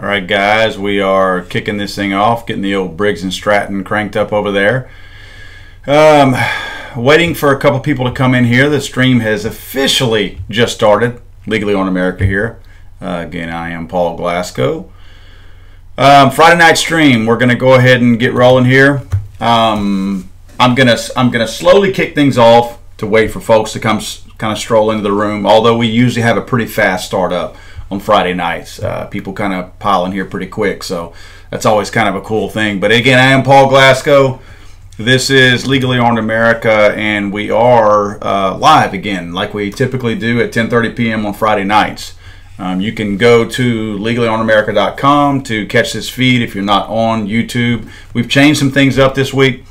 All right, guys, we are kicking this thing off, getting the old Briggs & Stratton cranked up over there. Waiting for a couple people to come in here. The stream has officially just started. Legally on America here. Again, I am Paul Glasgow. Friday night stream. We're gonna go ahead and get rolling here. I'm gonna slowly kick things off to wait for folks to come kind of stroll into the room. Although we usually have a pretty fast start up on Friday nights. People kind of pile in here pretty quick, so that's always kind of a cool thing. But again, I am Paul Glasgow. This is Legally Armed America, and we are live again, like we typically do at 10:30 p.m. on Friday nights. You can go to LegallyArmedAmerica.com to catch this feed if you're not on YouTube. We've changed some things up this week,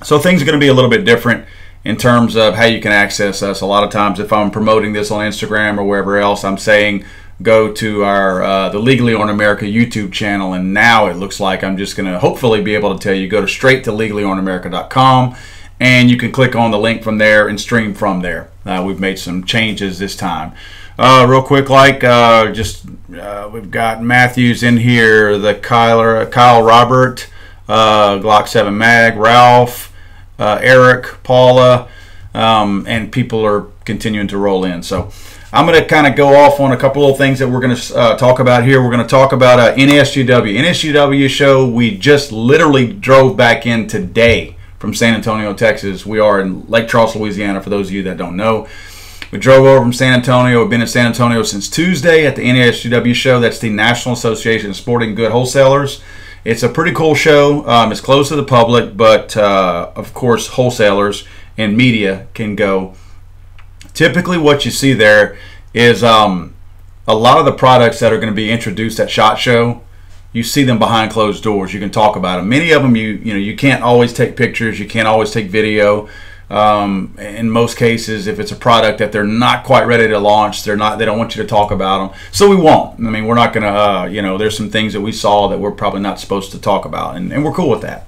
so things are going to be a little bit different in terms of how you can access us. A lot of times if I'm promoting this on Instagram or wherever else, I'm saying go to our the Legally on America YouTube channel, and now it looks like I'm just going to hopefully be able to tell you go straight to LegallyArmedAmerica.com, and you can click on the link from there and stream from there. We've made some changes this time. Real quick, we've got Matthews in here, the Kyle Robert, Glock 7 Mag, Ralph, Eric, Paula, and people are continuing to roll in. So I'm going to kind of go off on a couple of things that we're going to talk about here. We're going to talk about NASGW. NASGW show, we just literally drove back in today from San Antonio, Texas. We are in Lake Charles, Louisiana, for those of you that don't know. We drove over from San Antonio. We've been in San Antonio since Tuesday at the NASGW show. That's the National Association of Sporting Goods Wholesalers. It's a pretty cool show. It's closed to the public, but of course wholesalers and media can go. Typically what you see there is a lot of the products that are going to be introduced at SHOT Show, you see them behind closed doors. You can talk about them. Many of them you can't always take pictures, you can't always take video. In most cases, if it's a product that they're not quite ready to launch, they don't want you to talk about them. So we won't. I mean, we're not going to, there's some things that we saw that we're probably not supposed to talk about, and we're cool with that,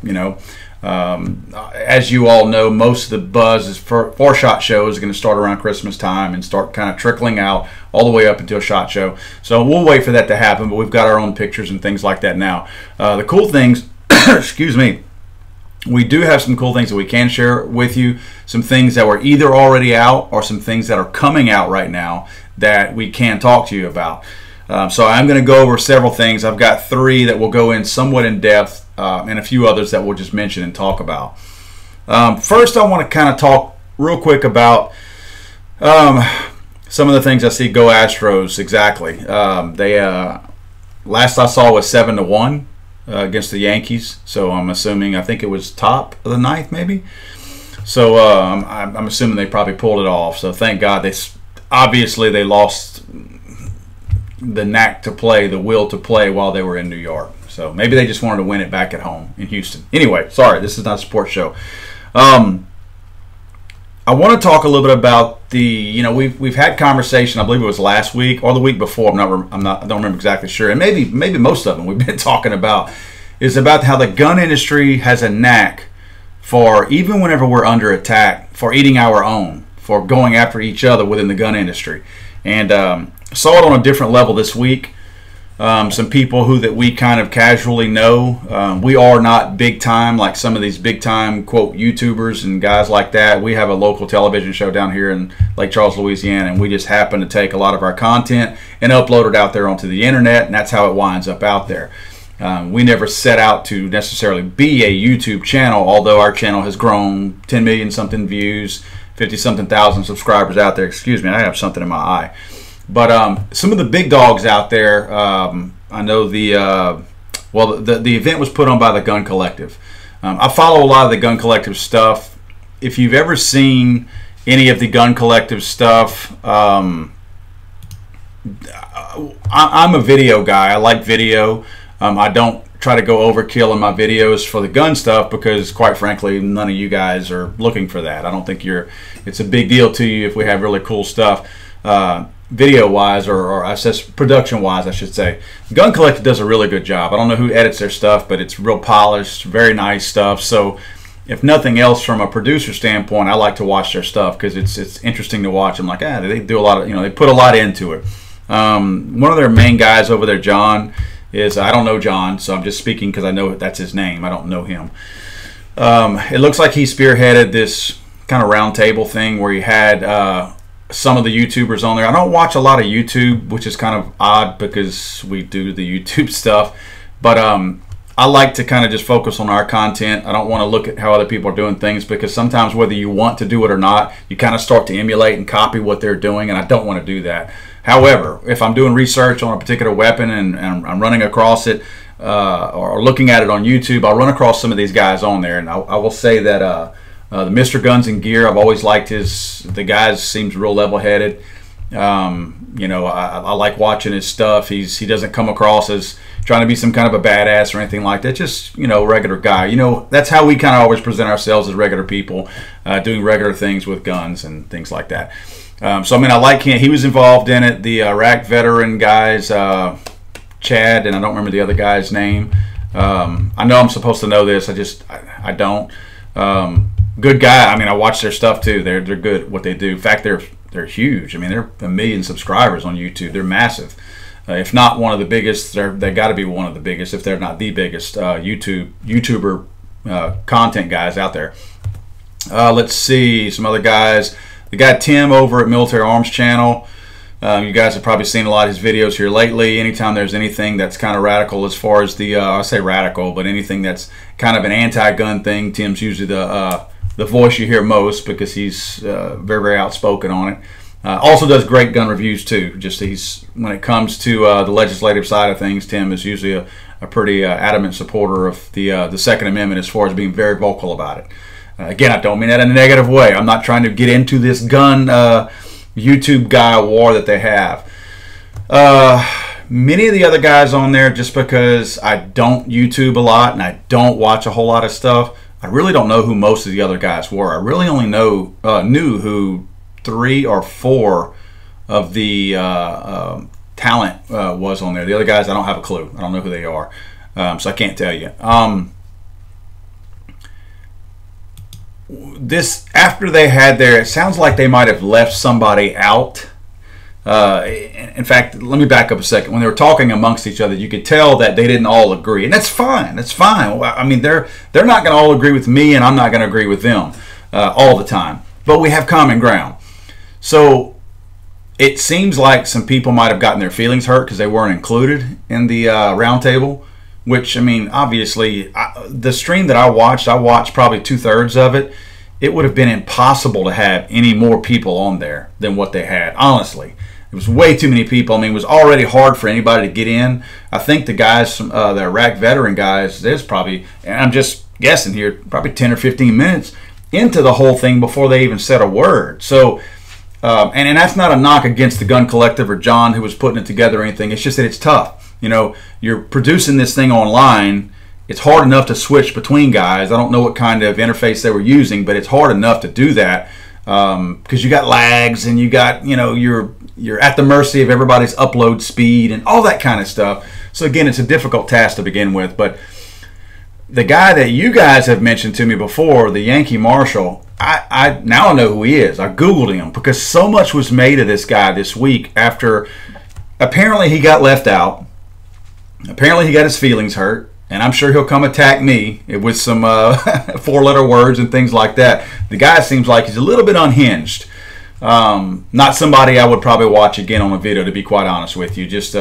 As you all know, most of the buzz is for SHOT Show is going to start around Christmas time and start kind of trickling out all the way up until SHOT Show. So we'll wait for that to happen, but we've got our own pictures and things like that now. The cool things, excuse me, we do have some cool things that we can share with you, some things that were either already out or some things that are coming out right now that we can talk to you about. So I'm going to go over several things. I've got 3 that will go in somewhat in depth and a few others that we'll just mention and talk about. First, I want to kind of talk real quick about some of the things I see. Go Astros, exactly. Last I saw was 7-1 against the Yankees. So I'm assuming, I think it was top of the 9th maybe. So I'm assuming they probably pulled it off. So thank God. Obviously they lost the knack to play, the will to play while they were in New York. So maybe they just wanted to win it back at home in Houston. Anyway, sorry, this is not a sports show. I want to talk a little bit about the, we've had conversation. I believe it was last week or the week before. I don't remember exactly sure. And maybe most of them we've been talking about is about how the gun industry has a knack for, even whenever we're under attack, for eating our own, for going after each other within the gun industry. And saw it on a different level this week. Some people that we kind of casually know. We are not big time like some of these big time quote YouTubers and guys like that. We have a local television show down here in Lake Charles, Louisiana, and we just happen to take a lot of our content and upload it out there onto the internet, and that's how it winds up out there. We never set out to necessarily be a YouTube channel, although our channel has grown 10 million something views, 50 something thousand subscribers out there. Excuse me, I have something in my eye. But some of the big dogs out there, I know the event was put on by the Gun Collective. I follow a lot of the Gun Collective stuff. If you've ever seen any of the Gun Collective stuff, I'm a video guy. I like video. I don't try to go overkill in my videos for the gun stuff because, quite frankly, none of you guys are looking for that. I don't think it's a big deal to you if we have really cool stuff. Video-wise, or I says production-wise, I should say. Gun Collective does a really good job. I don't know who edits their stuff, but it's real polished, very nice stuff. So, if nothing else, from a producer standpoint, I like to watch their stuff because it's interesting to watch. I'm like, they do a lot of, they put a lot into it. One of their main guys over there, John, is, I don't know John, so I'm just speaking because I know that's his name. I don't know him. It looks like he spearheaded this kind of round table thing where he had some of the YouTubers on there. I don't watch a lot of YouTube, which is kind of odd because we do the YouTube stuff, but I like to kind of just focus on our content. I don't want to look at how other people are doing things, because sometimes whether you want to do it or not, you kind of start to emulate and copy what they're doing, and I don't want to do that. However, if I'm doing research on a particular weapon and I'm running across it or looking at it on YouTube, I'll run across some of these guys on there, and I will say that the Mr. Guns and Gear, I've always liked the guy seems real level-headed. You know, I like watching his stuff. He doesn't come across as trying to be some kind of a badass or anything like that. Just, you know, regular guy. You know, that's how we kind of always present ourselves, as regular people doing regular things with guns and things like that. So I mean, I like him. He was involved in it. The Iraq veteran guys, Chad, and I don't remember the other guy's name. I know I'm supposed to know this. I don't. Good guy. I mean, I watch their stuff too. They're good at what they do. In fact, they're huge. I mean, they're 1 million subscribers on YouTube. They're massive. If not one of the biggest, they got to be one of the biggest, if they're not the biggest YouTuber content guys out there. Let's see some other guys. The guy Tim over at Military Arms Channel. You guys have probably seen a lot of his videos here lately. Anytime there's anything that's kind of radical, as far as the I say radical, but anything that's kind of an anti-gun thing, Tim's usually the voice you hear most, because he's very, very outspoken on it. Also does great gun reviews too. Just when it comes to the legislative side of things, Tim is usually a pretty adamant supporter of the Second Amendment, as far as being very vocal about it. Again, I don't mean that in a negative way. I'm not trying to get into this gun YouTube guy war that they have. Many of the other guys on there, just because I don't YouTube a lot and I don't watch a whole lot of stuff, I really don't know who most of the other guys were. I really only knew who 3 or 4 of the talent was on there. The other guys, I don't have a clue. I don't know who they are, so I can't tell you. After they had it sounds like they might have left somebody out. In fact, let me back up a second. When they were talking amongst each other, you could tell that they didn't all agree, and that's fine. That's fine. I mean, they're not going to all agree with me, and I'm not going to agree with them all the time. But we have common ground. So it seems like some people might have gotten their feelings hurt because they weren't included in the roundtable. Which, I mean, obviously, the stream that I watched probably 2/3 of it. It would have been impossible to have any more people on there than what they had, honestly. It was way too many people. I mean, it was already hard for anybody to get in. I think the guys, the Iraq veteran guys, there's probably, and I'm just guessing here, probably 10 or 15 minutes into the whole thing before they even said a word. So, and that's not a knock against the Gun Collective or John, who was putting it together or anything. It's just that it's tough. You know, you're producing this thing online. It's hard enough to switch between guys. I don't know what kind of interface they were using, but it's hard enough to do that because you got lags and you got, you know, you're at the mercy of everybody's upload speed and all that kind of stuff. So again, it's a difficult task to begin with. But the guy that you guys have mentioned to me before, the Yankee Marshal, I now know who he is. I Googled him because so much was made of this guy this week after apparently he got left out. Apparently he got his feelings hurt, and I'm sure he'll come attack me with some 4-letter words and things like that. The guy seems like he's a little bit unhinged. Not somebody I would probably watch again on a video, to be quite honest with you. Just,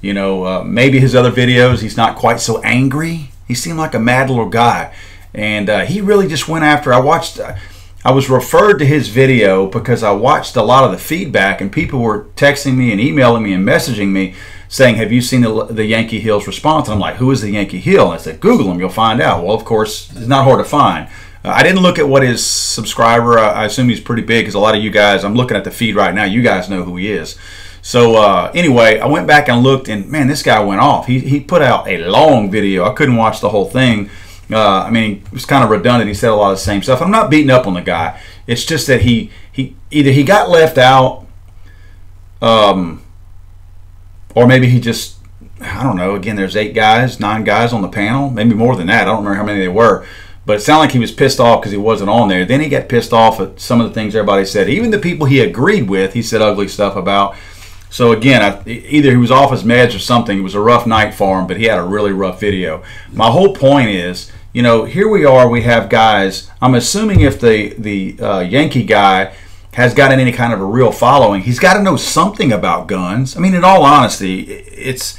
you know, maybe his other videos, he's not quite so angry. He seemed like a mad little guy. And he really just went after, I was referred to his video because I watched a lot of the feedback, and people were texting me and emailing me and messaging me saying, have you seen the Yankee Hill's response? And I'm like, who is the Yankee Hill? And I said, Google him, you'll find out. Well, of course, it's not hard to find. I didn't look at what his subscriber, I assume he's pretty big because a lot of you guys, I'm looking at the feed right now, you guys know who he is. So anyway, I went back and looked, and man, this guy went off. He put out a long video. I couldn't watch the whole thing. I mean, it was kind of redundant. He said a lot of the same stuff. I'm not beating up on the guy. It's just that either he got left out, or maybe he just, I don't know. Again, there's 9 guys on the panel, maybe more than that. I don't remember how many they were. But it sounded like he was pissed off because he wasn't on there. Then he got pissed off at some of the things everybody said. Even the people he agreed with, he said ugly stuff about. So again, either he was off his meds or something. It was a rough night for him, but he had a really rough video. My whole point is, you know, here we are. We have guys. I'm assuming if the Yankee guy has gotten any kind of a real following, he's got to know something about guns. I mean, in all honesty, it's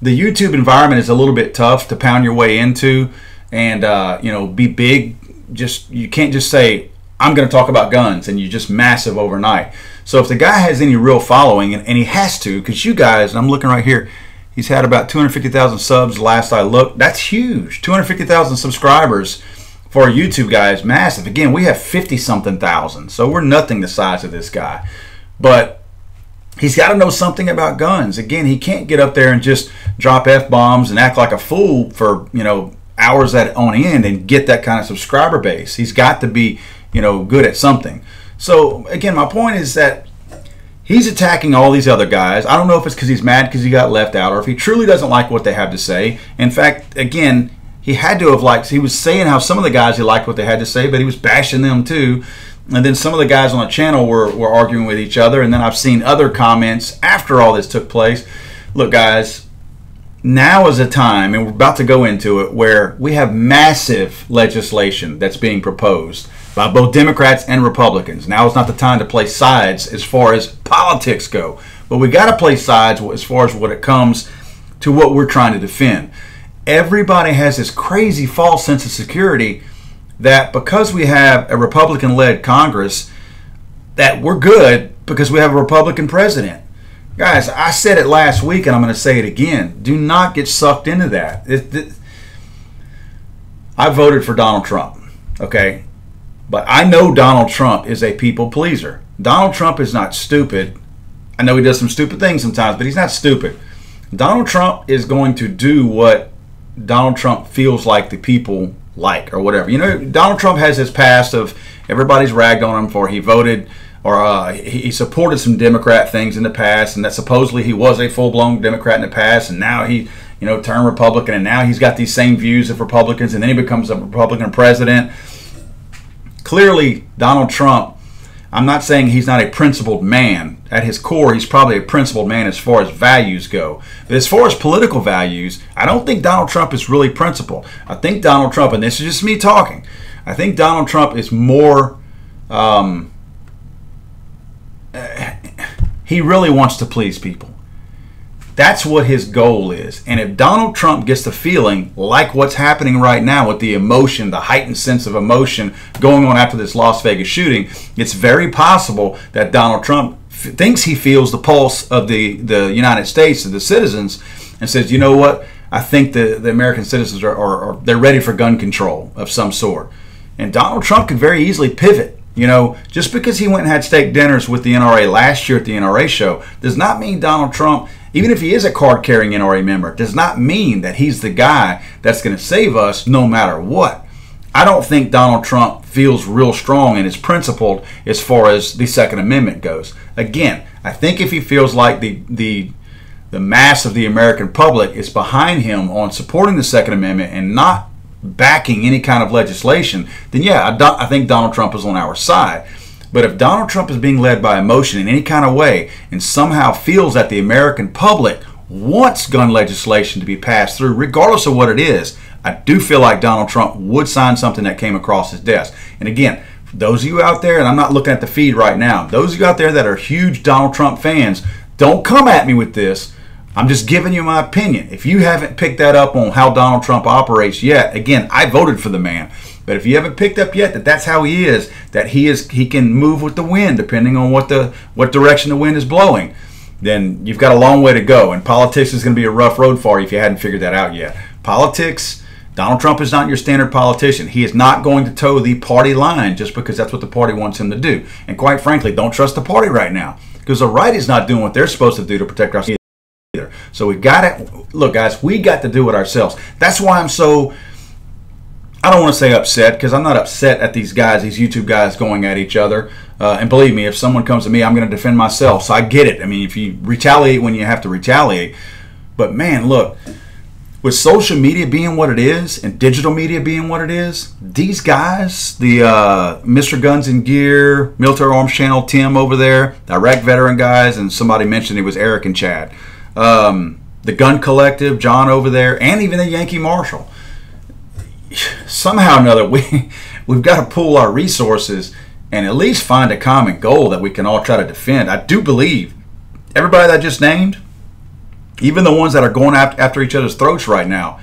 the YouTube environment is a little bit tough to pound your way into, and you know, be big. You can't just say I'm going to talk about guns and you're just massive overnight. So if the guy has any real following, and he has to, because you guys, and I'm looking right here, he's had about 250,000 subs last I looked. That's huge. 250,000 subscribers for a YouTube guy is massive. Again, we have 50-something thousand, so we're nothing the size of this guy. But he's got to know something about guns. Again, he can't get up there and just drop F-bombs and act like a fool for, you know, hours on end and get that kind of subscriber base. He's got to be, you know, good at something. So again, my point is that he's attacking all these other guys. I don't know if it's because he's mad because he got left out, or if he truly doesn't like what they have to say. In fact, again, he had to have liked, he was saying how some of the guys, he liked what they had to say, but he was bashing them too. And then some of the guys on the channel were arguing with each other. And then I've seen other comments after all this took place. Look, guys, now is a time, and we're about to go into it, where we have massive legislation that's being proposed by both Democrats and Republicans. Now is not the time to play sides as far as politics go, but we got to play sides as far as what it comes to what we're trying to defend. Everybody has this crazy false sense of security that because we have a Republican-led Congress, that we're good because we have a Republican president. Guys, I said it last week and I'm going to say it again. Do not get sucked into that. I voted for Donald Trump, okay? But I know Donald Trump is a people pleaser. Donald Trump is not stupid. I know he does some stupid things sometimes, but he's not stupid. Donald Trump is going to do what Donald Trump feels like the people like, or whatever. You know, Donald Trump has his past of everybody's ragged on him for he voted or he supported some Democrat things in the past, and that supposedly he was a full-blown Democrat in the past, and now he, you know, turned Republican, and now he's got these same views of Republicans, and then he becomes a Republican president. Clearly, Donald Trump, I'm not saying he's not a principled man. At his core, he's probably a principled man as far as values go. But as far as political values, I don't think Donald Trump is really principled. I think Donald Trump, and this is just me talking, I think Donald Trump is more, he really wants to please people. That's what his goal is. And if Donald Trump gets the feeling like what's happening right now with the emotion, the heightened sense of emotion going on after this Las Vegas shooting, it's very possible that Donald Trump thinks he feels the pulse of the United States, of the citizens, and says, you know what, I think the American citizens they're ready for gun control of some sort. And Donald Trump could very easily pivot. You know, just because he went and had steak dinners with the NRA last year at the NRA show does not mean Donald Trump, even if he is a card-carrying NRA member, does not mean that he's the guy that's going to save us no matter what. I don't think Donald Trump feels real strong and is principled as far as the Second Amendment goes. Again, I think if he feels like the mass of the American public is behind him on supporting the Second Amendment and not backing any kind of legislation, then yeah, I think Donald Trump is on our side. But if Donald Trump is being led by emotion in any kind of way and somehow feels that the American public wants gun legislation to be passed through, regardless of what it is, I do feel like Donald Trump would sign something that came across his desk. And again, for those of you out there, and I'm not looking at the feed right now, those of you out there that are huge Donald Trump fans, don't come at me with this. I'm just giving you my opinion. If you haven't picked that up on how Donald Trump operates yet, again, I voted for the man. But if you haven't picked up yet that that's how he is, that he can move with the wind depending on what direction the wind is blowing, then you've got a long way to go. And politics is going to be a rough road for you if you hadn't figured that out yet. Politics, Donald Trump is not your standard politician. He is not going to toe the party line just because that's what the party wants him to do. And quite frankly, don't trust the party right now because the right is not doing what they're supposed to do to protect us either. So we've got to, look guys, we got to do it ourselves. That's why I'm so, I don't want to say upset because I'm not upset at these guys, these YouTube guys going at each other. And believe me, if someone comes to me, I'm going to defend myself. So I get it. I mean, if you retaliate when you have to retaliate. But man, look, with social media being what it is and digital media being what it is, these guys, the Mr. Guns and Gear, Military Arms Channel, Tim over there, the Iraq veteran guys, and somebody mentioned it was Eric and Chad, the Gun Collective, John over there, and even the Yankee Marshal. Somehow or another, we've got to pool our resources and at least find a common goal that we can all try to defend. I do believe everybody that I just named, even the ones that are going after each other's throats right now,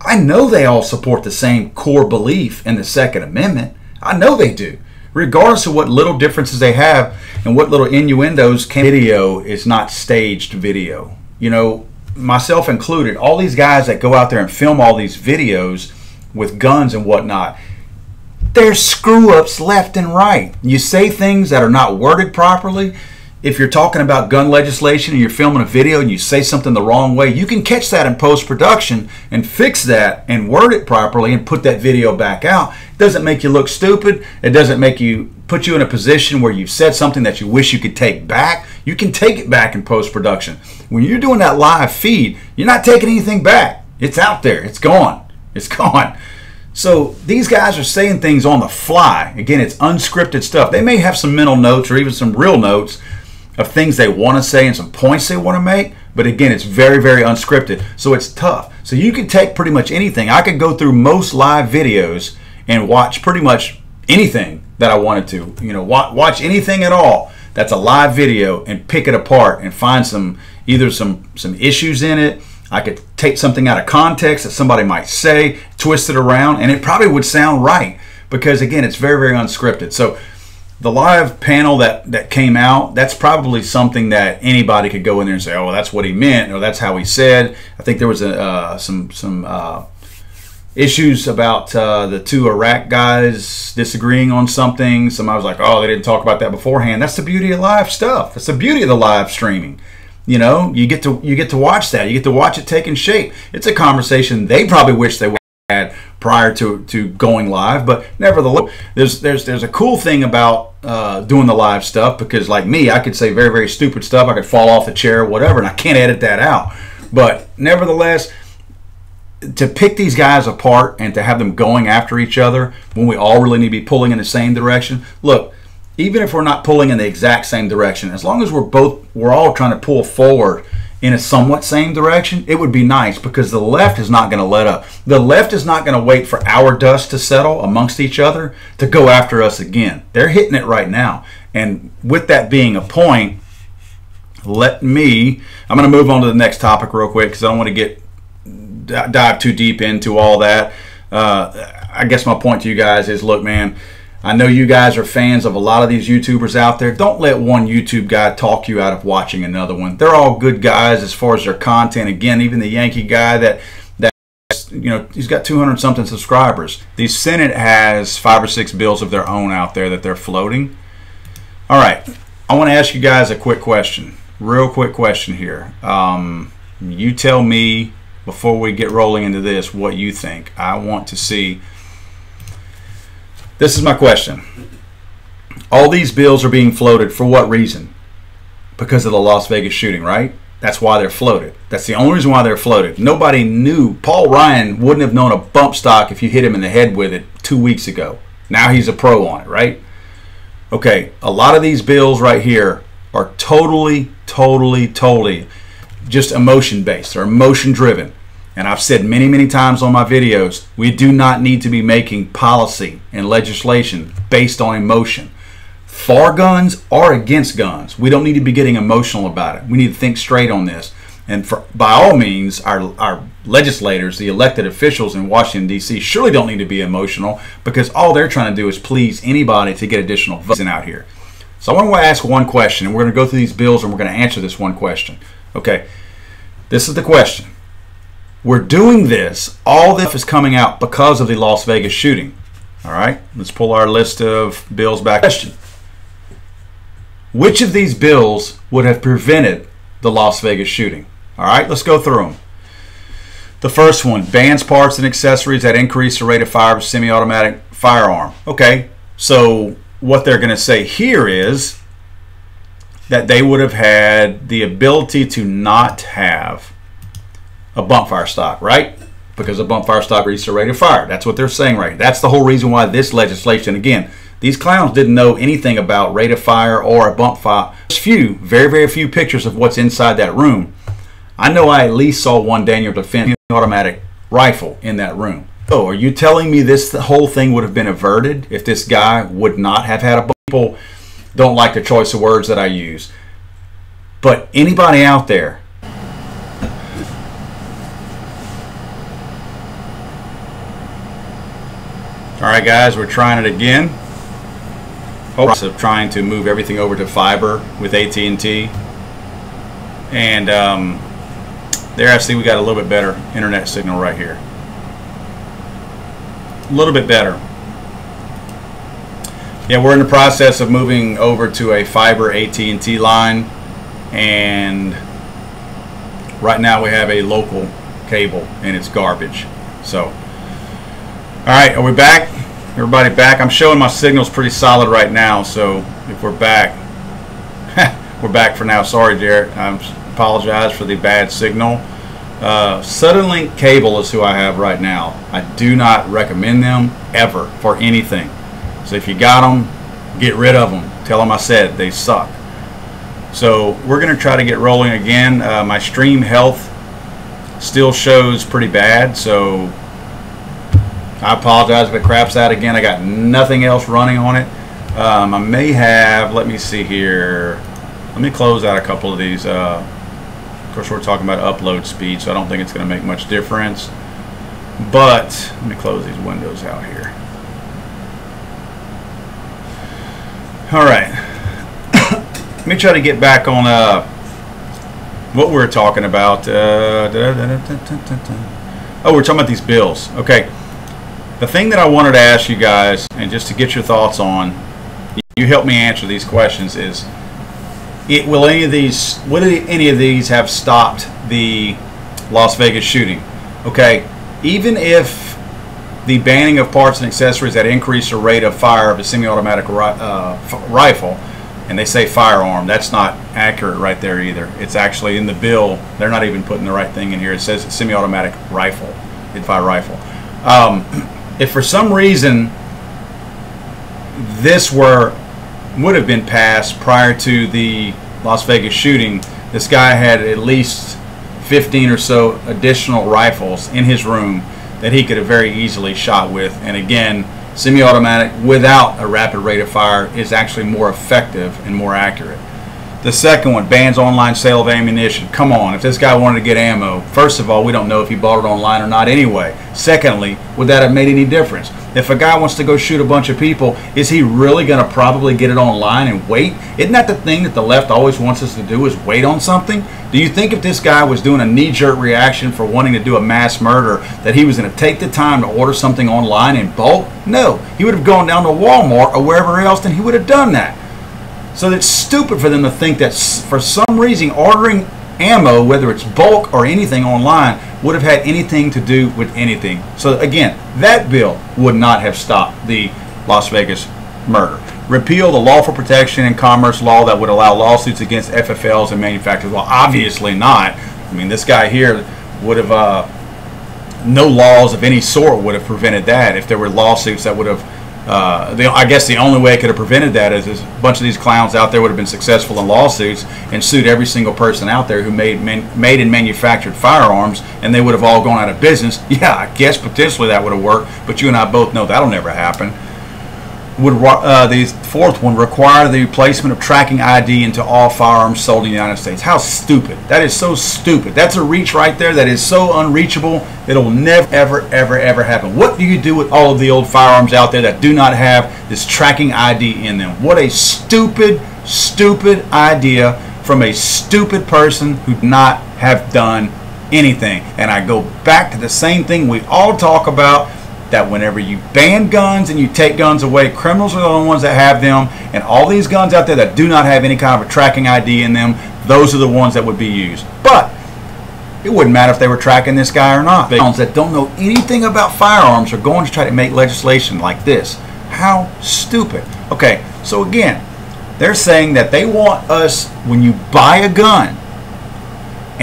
I know they all support the same core belief in the Second Amendment. I know they do. Regardless of what little differences they have and what little innuendos video is not staged video. You know, myself included, all these guys that go out there and film all these videos with guns and whatnot, there's screw-ups left and right. You say things that are not worded properly. If you're talking about gun legislation and you're filming a video and you say something the wrong way, you can catch that in post-production and fix that and word it properly and put that video back out. It doesn't make you look stupid. It doesn't make you put you in a position where you've said something that you wish you could take back. You can take it back in post-production. When you're doing that live feed, you're not taking anything back. It's out there. It's gone. It's gone. So these guys are saying things on the fly. Again, it's unscripted stuff. They may have some mental notes or even some real notes of things they want to say and some points they want to make, but again, it's very, very unscripted, so it's tough. So you can take pretty much anything. I could go through most live videos and watch pretty much anything that I wanted to. You know, watch anything at all that's a live video and pick it apart and find either some issues in it. I could take something out of context that somebody might say, twist it around, and it probably would sound right because, again, it's very, very unscripted. So the live panel that came out, that's probably something that anybody could go in there and say, oh, well, that's what he meant, or that's how he said. I think there was some issues about the two Iraq guys disagreeing on something. Somebody was like, oh, they didn't talk about that beforehand. That's the beauty of live stuff. That's the beauty of the live streaming. You know, you get to watch that. You get to watch it taking shape. It's a conversation they probably wish they would have had prior to going live, but nevertheless, there's a cool thing about doing the live stuff, because like me, I could say very, very stupid stuff. I could fall off the chair or whatever, and I can't edit that out. But nevertheless, to pick these guys apart and to have them going after each other when we all really need to be pulling in the same direction. Look, even if we're not pulling in the exact same direction, as long as we're all trying to pull forward in a somewhat same direction, it would be nice, because the left is not going to let up. The left is not going to wait for our dust to settle amongst each other to go after us again. They're hitting it right now. And with that being a point, I'm going to move on to the next topic real quick, because I don't want to dive too deep into all that. I guess my point to you guys is, look, man, I know you guys are fans of a lot of these YouTubers out there. Don't let one YouTube guy talk you out of watching another one. They're all good guys as far as their content. Again, even the Yankee guy that you know, he's got 200 something subscribers. The Senate has 5 or 6 bills of their own out there that they're floating. All right, I want to ask you guys a quick question. Real quick question here. You tell me before we get rolling into this what you think. I want to see. This is my question. All these bills are being floated for what reason? Because of the Las Vegas shooting, right? That's why they're floated. That's the only reason why they're floated. Nobody knew. Paul Ryan wouldn't have known a bump stock if you hit him in the head with it 2 weeks ago. Now he's a pro on it, right? Okay, a lot of these bills right here are totally just emotion-based or emotion-driven. And I've said many, many times on my videos, we do not need to be making policy and legislation based on emotion. For guns or against guns. We don't need to be getting emotional about it. We need to think straight on this. And by all means, our legislators, the elected officials in Washington, D.C., surely don't need to be emotional, because all they're trying to do is please anybody to get additional votes out here. So I want to ask one question, and we're going to go through these bills and we're going to answer this one question. Okay, this is the question. We're doing this, all this is coming out because of the Las Vegas shooting. All right, let's pull our list of bills back. Question. Which of these bills would have prevented the Las Vegas shooting? All right, let's go through them. The first one, bans parts and accessories that increase the rate of fire of a semi-automatic firearm. Okay, so what they're going to say here is that they would have had the ability to not have a bump fire stock, right? Because a bump fire stock reaches a rate of fire. That's what they're saying right here. That's the whole reason why this legislation, again, these clowns didn't know anything about rate of fire or a bump fire. There's very, very few pictures of what's inside that room. I know I at least saw one Daniel Defense automatic rifle in that room. So are you telling me this whole thing would have been averted if this guy would not have had a bump? People don't like the choice of words that I use. But anybody out there, all right, guys, we're trying it again. Hopes of trying to move everything over to fiber with AT&T, and there I see we got a little bit better internet signal right here. A little bit better. Yeah, we're in the process of moving over to a fiber AT&T line, and right now we have a local cable and it's garbage. So, all right, are we back? Everybody back? I'm showing my signal's pretty solid right now, so if we're back, we're back for now. Sorry, Jared. I apologize for the bad signal. Suddenlink Cable is who I have right now. I do not recommend them ever for anything. So if you got them, get rid of them. Tell them I said they suck. So we're going to try to get rolling again. My stream health still shows pretty bad, so I apologize if it craps out again. I got nothing else running on it. I may have, let me see here. Let me close out a couple of these. Of course, we're talking about upload speed, so I don't think it's going to make much difference. But let me close these windows out here. All right. Let me try to get back on what we were talking about. Oh, we're talking about these bills. Okay. The thing that I wanted to ask you guys, and just to get your thoughts on, you help me answer these questions, is would any of these have stopped the Las Vegas shooting? Okay, even if the banning of parts and accessories that increase the rate of fire of a semi-automatic rifle, and they say firearm, that's not accurate right there either. It's actually in the bill. They're not even putting the right thing in here. It says it's semi-automatic rifle, fire rifle. If for some reason this would have been passed prior to the Las Vegas shooting, this guy had at least 15 or so additional rifles in his room that he could have very easily shot with. And again, semi-automatic without a rapid rate of fire is actually more effective and more accurate. The second one, bans online sale of ammunition. Come on, if this guy wanted to get ammo, first of all, we don't know if he bought it online or not anyway. Secondly, would that have made any difference? If a guy wants to go shoot a bunch of people, is he really going to probably get it online and wait? Isn't that the thing that the left always wants us to do, is wait on something? Do you think if this guy was doing a knee-jerk reaction for wanting to do a mass murder, that he was going to take the time to order something online in bulk? No, he would have gone down to Walmart or wherever else and he would have done that. So it's stupid for them to think that for some reason ordering ammo, whether it's bulk or anything online, would have had anything to do with anything. So again, that bill would not have stopped the Las Vegas murder. Repeal the lawful protection and commerce law that would allow lawsuits against FFLs and manufacturers. Well, obviously not. I mean, this guy here would have, no laws of any sort would have prevented that. If there were lawsuits that would have, I guess the only way it could have prevented that is a bunch of these clowns out there would have been successful in lawsuits and sued every single person out there who made and manufactured firearms, and they would have all gone out of business. Yeah, I guess potentially that would have worked, but you and I both know that'll never happen. Would the fourth one, require the placement of tracking ID into all firearms sold in the United States? How stupid. That is so stupid. That's a reach right there that is so unreachable, it'll never, ever, ever, ever happen. What do you do with all of the old firearms out there that do not have this tracking ID in them? What a stupid, stupid idea from a stupid person who would not have done anything. And I go back to the same thing we all talk about, that whenever you ban guns and you take guns away, criminals are the only ones that have them, and all these guns out there that do not have any kind of a tracking ID in them, those are the ones that would be used. But it wouldn't matter if they were tracking this guy or not. Those that don't know anything about firearms are going to try to make legislation like this. How stupid. Okay, so again, they're saying that they want us, when you buy a gun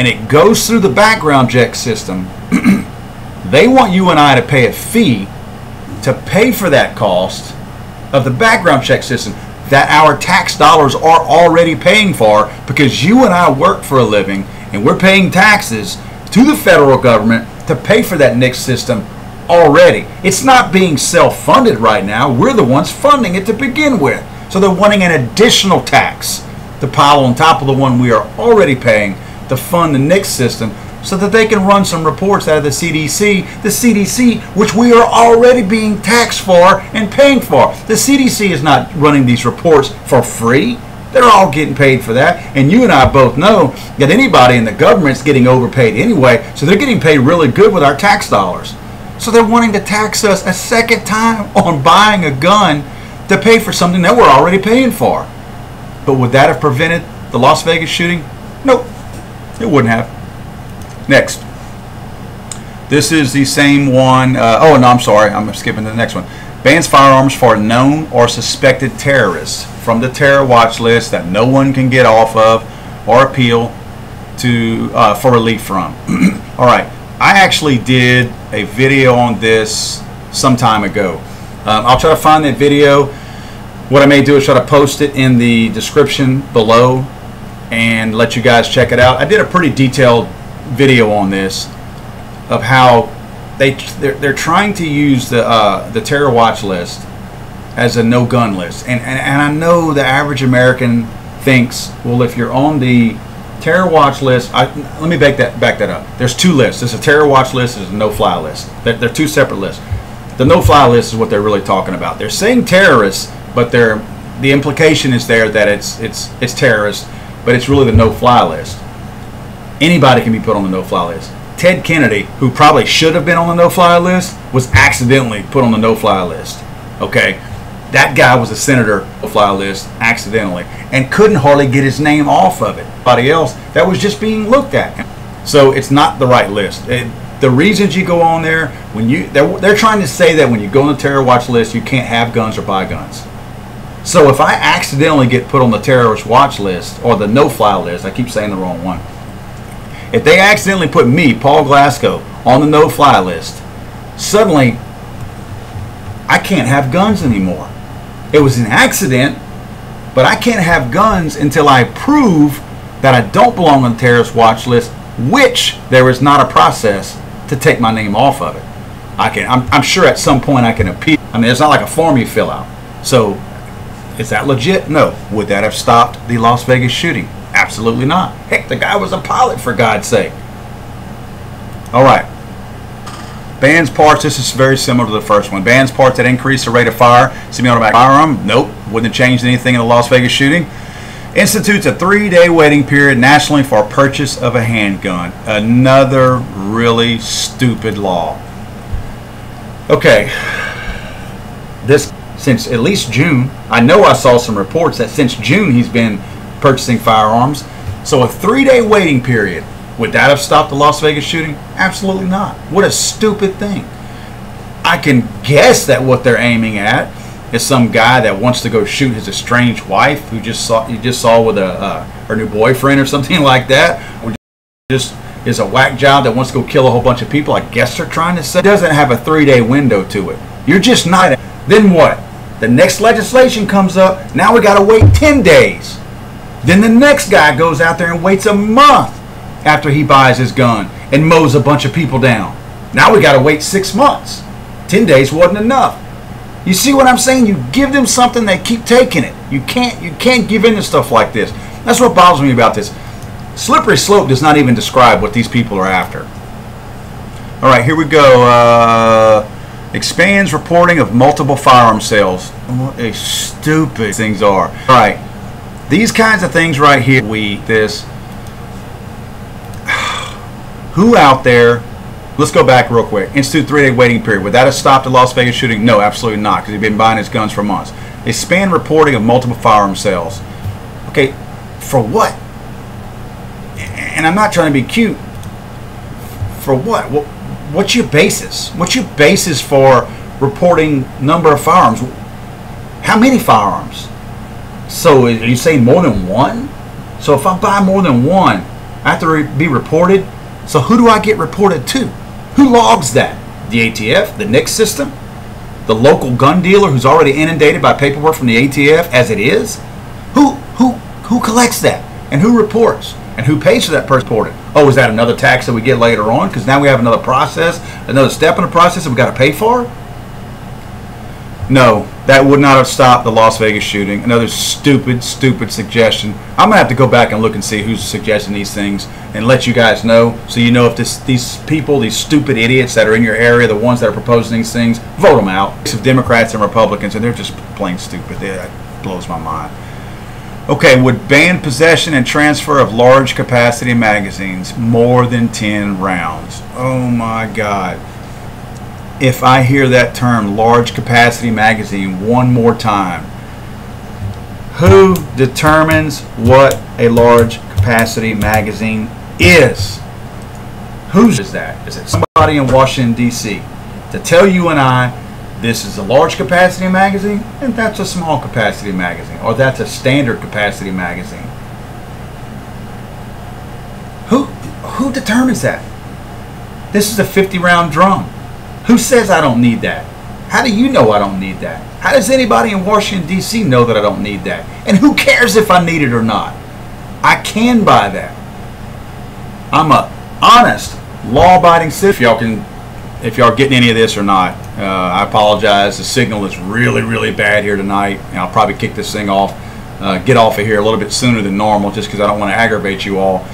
and it goes through the background check system, they want you and I to pay a fee to pay for that cost of the background check system that our tax dollars are already paying for, because you and I work for a living and we're paying taxes to the federal government to pay for that NICS system already. It's not being self-funded right now. We're the ones funding it to begin with. So they're wanting an additional tax to pile on top of the one we are already paying to fund the NICS system, so that they can run some reports out of the CDC, which we are already being taxed for and paying for. The CDC is not running these reports for free. They're all getting paid for that. And you and I both know that anybody in the government's getting overpaid anyway, so they're getting paid really good with our tax dollars. So they're wanting to tax us a second time on buying a gun to pay for something that we're already paying for. But would that have prevented the Las Vegas shooting? Nope, it wouldn't have. Next. This is the same one. Oh, no, I'm sorry. I'm skipping to the next one. Bans firearms for known or suspected terrorists from the terror watch list that no one can get off of or appeal to for relief from. All right. I actually did a video on this some time ago. I'll try to find that video. What I may do is try to post it in the description below and let you guys check it out. I did a pretty detailed video on this of how they're trying to use the terror watch list as a no gun list, and I know the average American thinks, well, if you're on the terror watch list, let me back that up. There's two lists. There's a terror watch list, there's a no fly list. They're two separate lists. The no fly list is what they're really talking about. They're saying terrorists, but the implication is there that it's terrorists, but it's really the no fly list. Anybody can be put on the no-fly list. Ted Kennedy, who probably should have been on the no-fly list, was accidentally put on the no-fly list. Okay, that guy was a senator no-fly list accidentally and couldn't hardly get his name off of it. Everybody else, that was just being looked at. So it's not the right list. The reasons you go on there, they're trying to say that when you go on the terror watch list, you can't have guns or buy guns. So if I accidentally get put on the terrorist watch list or the no-fly list, I keep saying the wrong one. If they accidentally put me, Paul Glasgow, on the no-fly list, suddenly I can't have guns anymore. It was an accident, but I can't have guns until I prove that I don't belong on the terrorist watch list, which there is not a process to take my name off of it. I'm sure at some point I can appeal. I mean, it's not like a form you fill out. So is that legit? No. Would that have stopped the Las Vegas shooting? Absolutely not. Heck, the guy was a pilot, for God's sake. All right. Bans parts. This is very similar to the first one. Bans parts that increase the rate of fire. Semi-automatic firearm. Nope. Wouldn't have changed anything in the Las Vegas shooting. Institutes a 3-day waiting period nationally for purchase of a handgun. Another really stupid law. Okay. This, since at least June, I know I saw some reports that since June he's been purchasing firearms. So a 3-day waiting period, would that have stopped the Las Vegas shooting? Absolutely not. What a stupid thing. I can guess that what they're aiming at is some guy that wants to go shoot his estranged wife who you just saw with her new boyfriend or something like that, or just is a whack job that wants to go kill a whole bunch of people. I guess they're trying to say it doesn't have a 3-day window to it. You're just not. Then what? The next legislation comes up. Now we got to wait 10 days. Then the next guy goes out there and waits a month after he buys his gun and mows a bunch of people down. Now we got to wait 6 months. 10 days wasn't enough. You see what I'm saying? You give them something, they keep taking it. You can't give in to stuff like this. That's what bothers me about this. Slippery slope does not even describe what these people are after. All right, here we go. Expands reporting of multiple firearm sales. What a stupid things are. All right. These kinds of things right here, who out there, let's go back real quick. Institute 3-day waiting period. Would that have stopped the Las Vegas shooting? No, absolutely not, because he'd been buying his guns for months. Expand reporting of multiple firearm sales. Okay, for what? And I'm not trying to be cute. For what? What's your basis? What's your basis for reporting number of firearms? How many firearms? So are you saying more than one? So if I buy more than one, I have to be reported. So who do I get reported to? Who logs that? The ATF, the NICS system, the local gun dealer who's already inundated by paperwork from the ATF as it is? Who collects that? And who reports? And who pays for that person reported? Oh, is that another tax that we get later on? Because now we have another process, another step in the process that we got to pay for? No, that would not have stopped the Las Vegas shooting. Another stupid suggestion. I'm going to have to go back and look and see who's suggesting these things and let you guys know, so you know if these people, these stupid idiots that are in your area, the ones that are proposing these things, vote them out. It's Democrats and Republicans, and they're just plain stupid. That blows my mind. Okay, would ban possession and transfer of large capacity magazines, more than 10 rounds. Oh my God. If I hear that term, large capacity magazine, one more time, who determines what a large capacity magazine is? Whose is that? Is it somebody in Washington, D.C. to tell you and I, this is a large capacity magazine and that's a small capacity magazine, or that's a standard capacity magazine? Who determines that? This is a 50-round drum. Who says I don't need that? How do you know I don't need that? How does anybody in Washington, D.C. know that I don't need that? And who cares if I need it or not? I can buy that. I'm a honest, law-abiding citizen. If y'all getting any of this or not, I apologize. The signal is really bad here tonight, and I'll probably kick this thing off, get off of here a little bit sooner than normal, just because I don't want to aggravate you all.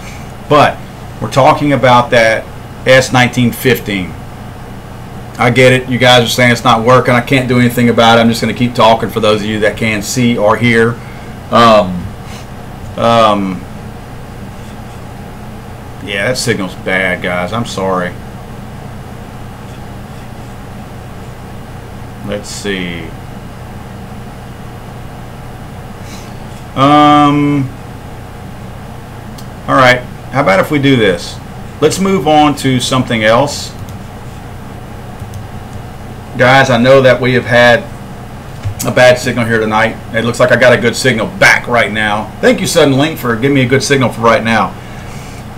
But we're talking about that S1915. I get it. You guys are saying it's not working. I can't do anything about it. I'm just going to keep talking for those of you that can see or hear. Yeah, that signal's bad, guys. I'm sorry. Let's see. All right. How about if we do this? Let's move on to something else. Guys, I know that we have had a bad signal here tonight. It looks like I got a good signal back right now. Thank you, Suddenlink, for giving me a good signal for right now.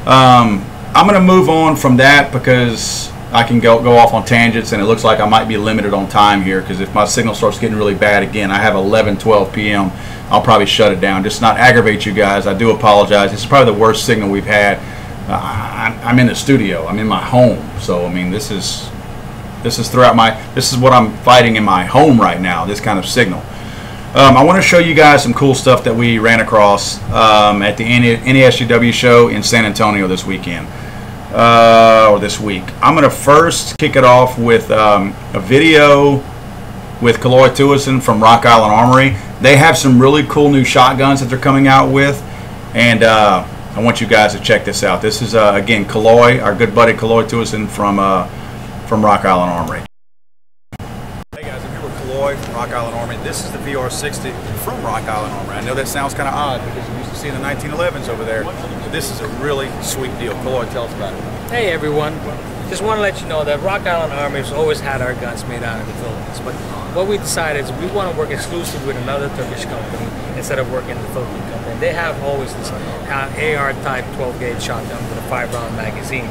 I'm going to move on from that because I can go off on tangents, and it looks like I might be limited on time here, because if my signal starts getting really bad again, I have 11:12 p.m. I'll probably shut it down. Just not aggravate you guys. I do apologize. This is probably the worst signal we've had. I'm in the studio. I'm in my home. So I mean, this is what I'm fighting in my home right now. This kind of signal. I want to show you guys some cool stuff that we ran across at the NASGW show in San Antonio this weekend. Or this week. I'm going to first kick it off with a video with Kaloy Tuason from Rock Island Armory. They have some really cool new shotguns that they're coming out with, and I want you guys to check this out. This is again Kaloy, our good buddy Kaloy Tuason from Rock Island Armory. Hey guys, I'm here with Kaloy from Rock Island Armory. This is the VR60 from Rock Island Armory. I know that sounds kind of odd because we used to see the 1911s over there. But this is a really sweet deal. Kaloy, tell us about it. Hey everyone, just want to let you know that Rock Island Armory has always had our guns made out of the Philippines, but what we decided is we want to work exclusively with another Turkish company instead of working with the Philippine company. They have always this AR type 12-gauge shotgun with a 5-round magazine.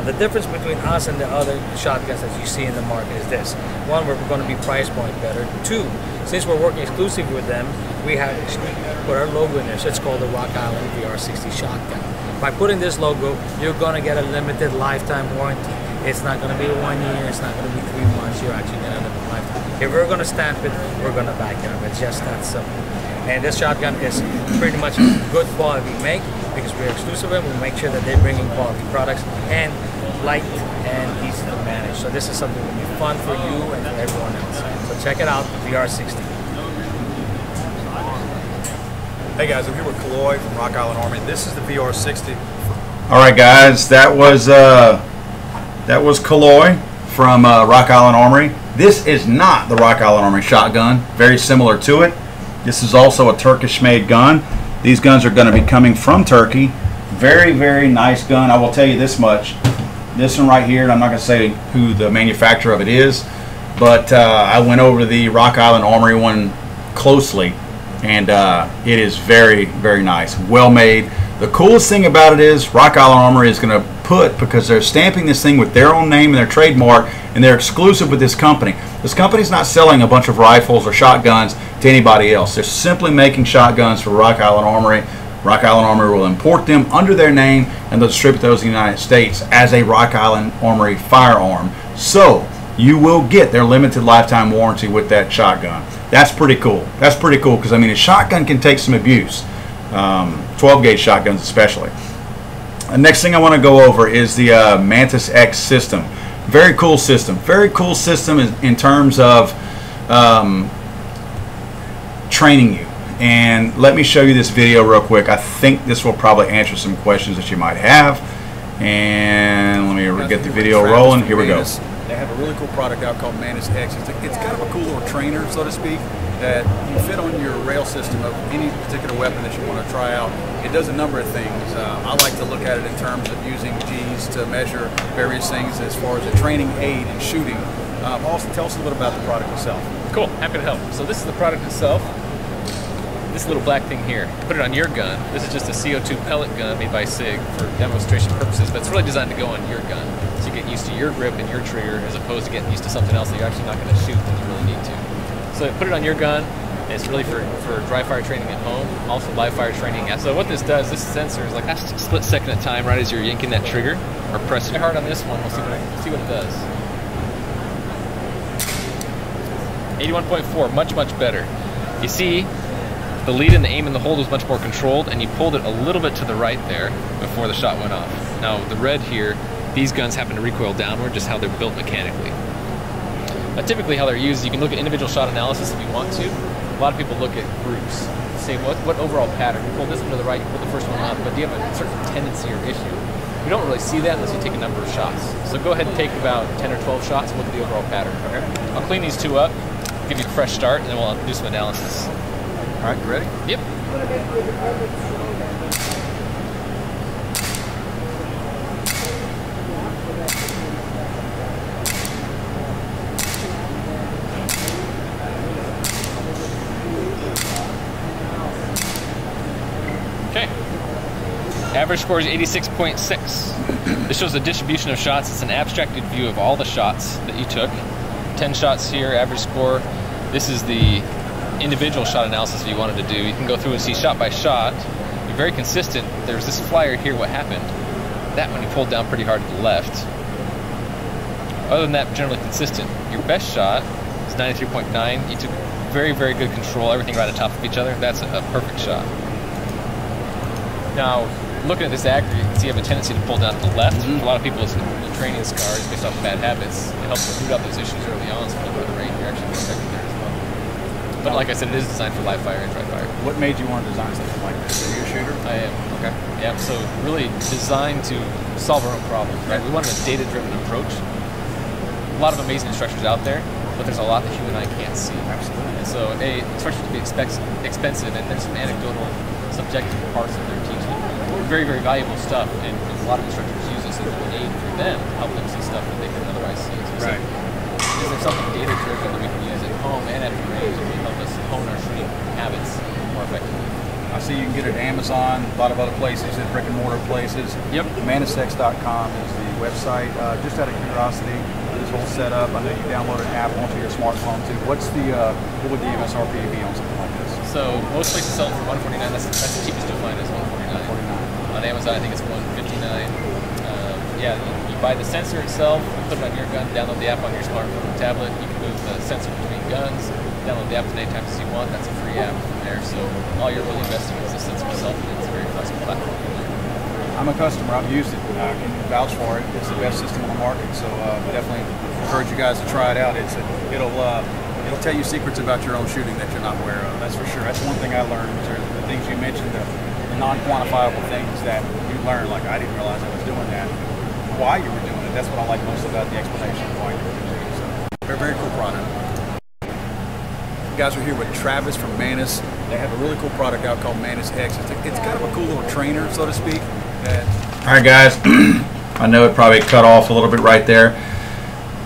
The difference between us and the other shotguns that you see in the market is this. One, we're going to be price point better. Two, since we're working exclusively with them, we have put our logo in there, so it's called the Rock Island VR60 shotgun. By putting this logo, you're going to get a limited lifetime warranty. It's not going to be 1 year, it's not going to be 3 months, you're actually going to have a lifetime. If we're going to stamp it, we're going to back it up. It's just that simple. And this shotgun is pretty much good quality make, because we're exclusive and we make sure that they bring in quality products and light and easy to manage. So this is something that will be fun for you and for everyone else. So check it out, the VR60. Hey guys, I'm here with Kaloy from Rock Island Armory. This is the VR60. All right, guys, that was Kaloy from Rock Island Armory. This is not the Rock Island Armory shotgun. Very similar to it. This is also a Turkish-made gun. These guns are going to be coming from Turkey. Very, very nice gun. I will tell you this much. This one right here, and I'm not going to say who the manufacturer of it is, but I went over the Rock Island Armory one closely, and it is very, very nice. Well made. The coolest thing about it is Rock Island Armory is going to put, because they're stamping this thing with their own name and their trademark, and they're exclusive with this company. This company's not selling a bunch of rifles or shotguns to anybody else. They're simply making shotguns for Rock Island Armory. Rock Island Armory will import them under their name, and they'll distribute those in the United States as a Rock Island Armory firearm. So you will get their limited lifetime warranty with that shotgun. That's pretty cool. That's pretty cool, because I mean, a shotgun can take some abuse. 12 gauge shotguns especially. The next thing I want to go over is the Mantis X system. Very cool system. Very cool system in terms of training you. And let me show you this video real quick. I think this will probably answer some questions that you might have. And let me get the video rolling. Here we go. They have a really cool product out called Mantis X. It's kind of a cool little trainer, so to speak, that you fit on your rail system of any particular weapon that you want to try out. It does a number of things. I like to look at it in terms of using G's to measure various things as far as a training aid in shooting. Also, tell us a little bit about the product itself. Cool, happy to help. So this is the product itself. This little black thing here, put it on your gun. This is just a CO2 pellet gun made by SIG for demonstration purposes, but it's really designed to go on your gun. So you get used to your grip and your trigger as opposed to getting used to something else that you're actually not going to shoot when you really need to. So put it on your gun. And it's really for dry fire training at home, also live fire training. So what this does, this sensor is like a split second at a time right as you're yanking that trigger or pressing hard on this one. We'll see what it does. 81.4, much better. You see, the lead and the aim and the hold was much more controlled, and you pulled it a little bit to the right there before the shot went off. Now the red here, these guns happen to recoil downward, just how they're built mechanically. Now, typically how they're used, you can look at individual shot analysis if you want to. A lot of people look at groups, say what overall pattern. You pull this one to the right, you pull the first one up, but do you have a certain tendency or issue? You don't really see that unless you take a number of shots. So go ahead and take about 10 or 12 shots and look at the overall pattern. Okay. I'll clean these two up, give you a fresh start, and then we'll do some analysis. All right, you ready? Yep. Okay. Average score is 86.6. This shows the distribution of shots. It's an abstracted view of all the shots that you took. 10 shots here, average score. This is the individual shot analysis that you wanted to do. You can go through and see shot by shot. You're very consistent. There's this flyer here, what happened. That one you pulled down pretty hard to the left. Other than that, generally consistent. Your best shot is 93.9. You took very good control, everything right on top of each other. That's a perfect shot. Now, looking at this aggregate, you can see you have a tendency to pull down to the left. A lot of people, it's the training scars based off of bad habits. It helps to root out those issues early on, so when you go to the range, you're actually more effective there as well. But like I said, it is designed for live fire and dry fire. What made you want to design something like this? Are you a shooter? I am. Okay. Yeah, so really designed to solve our own problems, right? We wanted a data-driven approach. A lot of amazing instructors out there, but there's a lot that you and I can't see. Absolutely. And so, instructors can be expensive, and there's some anecdotal, subjective parts of their teaching. Very valuable stuff, and a lot of instructors use this as an aid for them to help them see stuff that they couldn't otherwise see. So right. Is there something data-driven that we can use at home and at the range that will help us hone our shooting habits more effectively? I see you can get it at Amazon, a lot of other places, at brick and mortar places. Yep. MantisX.com is the website. Just out of curiosity, this whole setup, I know you downloaded an app onto your smartphone too. What would the MSRP be on something like this? So most places sell it for $149. That's the cheapest you'll find is $149. On Amazon, I think it's $159. Yeah, you buy the sensor itself, put it on your gun, download the app on your smartphone or tablet. You can move the sensor between guns, download the app as many times as you want. That's a free app from there. So all you're really investing is the sensor itself, and it's a very flexible platform. I'm a customer. I've used it. I can vouch for it. It's the best system on the market. So definitely encourage you guys to try it out. It'll tell you secrets about your own shooting that you're not aware of. That's for sure. That's one thing I learned. The things you mentioned, the non-quantifiable things that you learn. Like I didn't realize I was doing that. Why you were doing it. That's what I like most about the explanation of why you were doing it. So very cool product. You guys are here with Travis from Mantis. They have a really cool product out called Mantis X. It's kind of a cool little trainer, so to speak. All right, guys. I know it probably cut off a little bit right there.